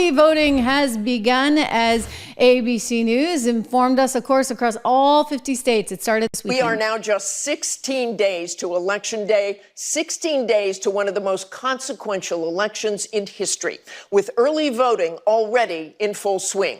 early voting has begun, as ABC News informed us, of course, across all 50 states. It started this weekend. We are now just 16 days to Election Day, 16 days to one of the most consequential elections in history, with early voting already in full swing.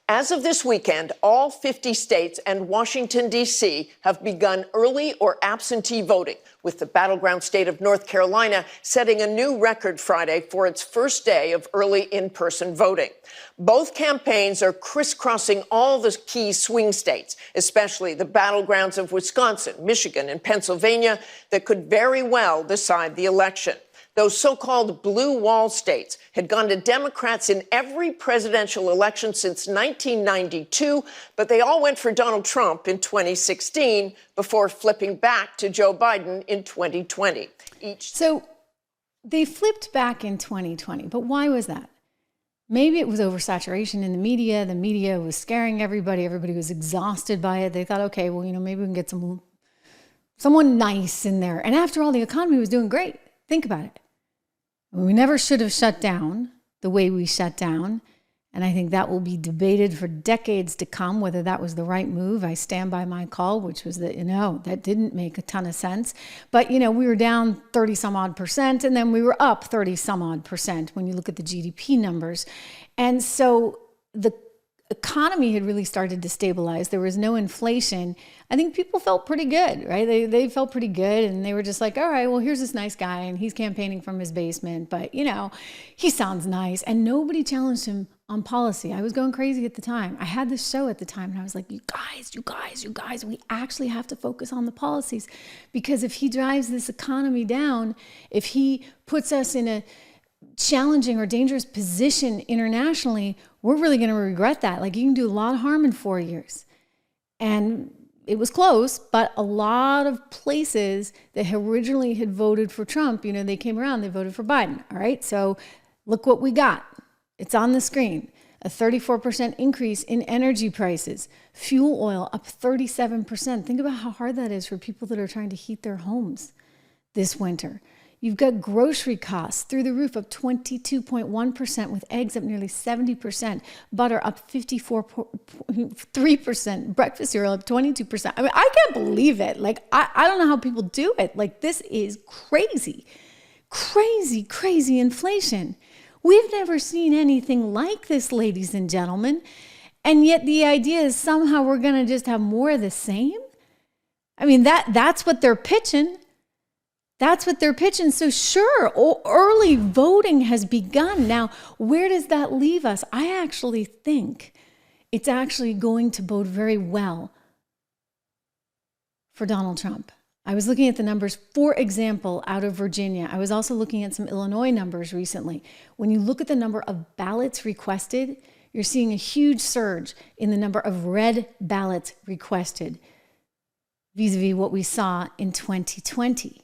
As of this weekend, all 50 states and Washington, D.C. have begun early or absentee voting, with the battleground state of North Carolina setting a new record Friday for its first day of early in-person voting. Both campaigns are crisscrossing all the key swing states, especially the battlegrounds of Wisconsin, Michigan, and Pennsylvania that could very well decide the election. Those so-called blue wall states had gone to Democrats in every presidential election since 1992, but they all went for Donald Trump in 2016 before flipping back to Joe Biden in 2020. So they flipped back in 2020, but why was that? Maybe it was oversaturation in the media. The media was scaring everybody. Everybody was exhausted by it. They thought, okay, well, maybe we can get someone nice in there. And after all, the economy was doing great. Think about it. We never should have shut down the way we shut down. And I think that will be debated for decades to come, whether that was the right move. I stand by my call, which was that, that didn't make a ton of sense. But, we were down 30 some odd percent, and then we were up 30 some odd percent when you look at the GDP numbers. And so the economy had really started to stabilize. There was no inflation. I think people felt pretty good, right? They felt pretty good, and they were just like, all right, well, here's this nice guy, and he's campaigning from his basement, but, he sounds nice. And nobody challenged him on policy. I was going crazy at the time. I had this show at the time, and I was like, you guys, we actually have to focus on the policies, because if he drives this economy down, if he puts us in a challenging or dangerous position internationally, we're really going to regret that. Like, you can do a lot of harm in 4 years. And it was close, but a lot of places that originally had voted for Trump, they came around, they voted for Biden. All right. So look what we got. It's on the screen. A 34% increase in energy prices. Fuel oil up 37%. Think about how hard that is for people that are trying to heat their homes this winter. You've got grocery costs through the roof, up 22.1%, with eggs up nearly 70%, butter up 54.3%, breakfast cereal up 22%. I mean, I can't believe it. Like, I don't know how people do it. Like, this is crazy, crazy inflation. We've never seen anything like this, ladies and gentlemen. And yet the idea is somehow we're going to just have more of the same. I mean, that's what they're pitching. That's what they're pitching. So sure, early voting has begun. Now, where does that leave us? I actually think it's actually going to bode very well for Donald Trump. I was looking at the numbers, for example, out of Virginia. I was also looking at some Illinois numbers recently. When you look at the number of ballots requested, you're seeing a huge surge in the number of red ballots requested vis-a-vis what we saw in 2020.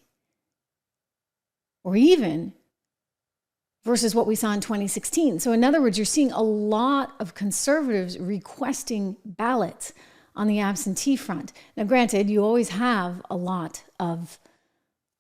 Or even versus what we saw in 2016. So in other words, you're seeing a lot of conservatives requesting ballots on the absentee front. Now, granted, you always have a lot of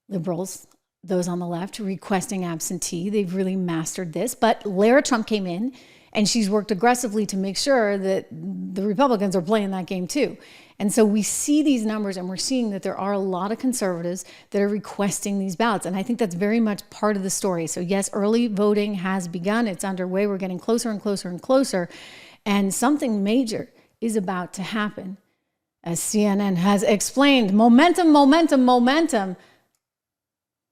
liberals, those on the left, requesting absentee. They've really mastered this. But Lara Trump came in, and she's worked aggressively to make sure that the Republicans are playing that game too. And so we see these numbers, and we're seeing that there are a lot of conservatives that are requesting these ballots. And I think that's very much part of the story. So yes, early voting has begun. It's underway. We're getting closer and closer and closer. And something major is about to happen. As CNN has explained, momentum.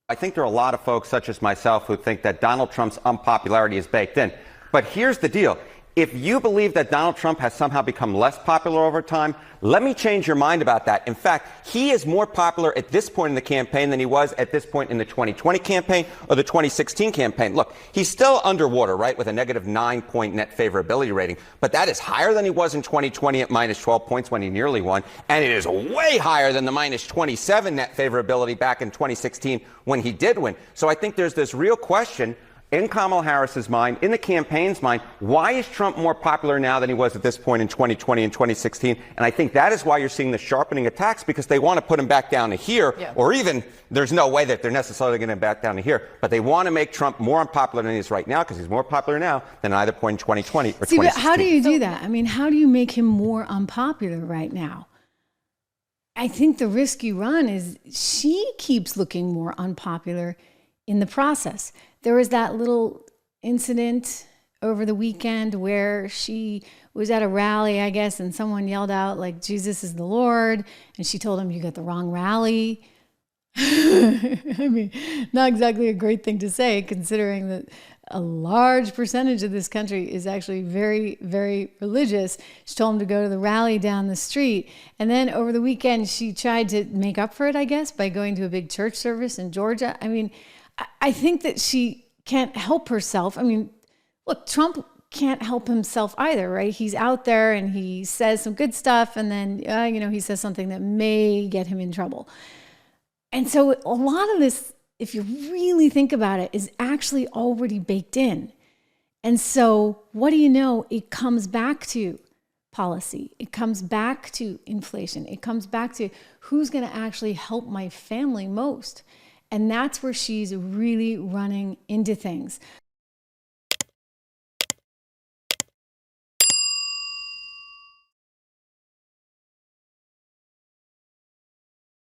I think there are a lot of folks, such as myself, who think that Donald Trump's unpopularity is baked in. But here's the deal. If you believe that Donald Trump has somehow become less popular over time, let me change your mind about that. In fact, he is more popular at this point in the campaign than he was at this point in the 2020 campaign or the 2016 campaign. Look, he's still underwater, right, with a negative 9-point net favorability rating. But that is higher than he was in 2020 at minus 12 points when he nearly won. And it is way higher than the minus 27 net favorability back in 2016 when he did win. So I think there's this real question in Kamala Harris's mind, in the campaign's mind, why is Trump more popular now than he was at this point in 2020 and 2016? And I think that is why you're seeing the sharpening attacks, because they want to put him back down to here, or even there's no way that they're necessarily going to back down to here, but they want to make Trump more unpopular than he is right now, because he's more popular now than at either point in 2020 or 2016. But how do you do that? I mean, how do you make him more unpopular right now? I think the risk you run is she keeps looking more unpopular in the process. There was that little incident over the weekend where she was at a rally, I guess, and someone yelled out, like, Jesus is the Lord. And she told him, you got the wrong rally. I mean, not exactly a great thing to say, considering that a large percentage of this country is actually very, very religious. She told him to go to the rally down the street. And then over the weekend, she tried to make up for it, I guess, by going to a big church service in Georgia. I mean, I think that she can't help herself. I mean, look, Trump can't help himself either, right? He's out there and he says some good stuff, and then, he says something that may get him in trouble. And so a lot of this, if you really think about it, is actually already baked in. And so what do you know? It comes back to policy. It comes back to inflation. It comes back to who's going to actually help my family most. And that's where she's really running into things.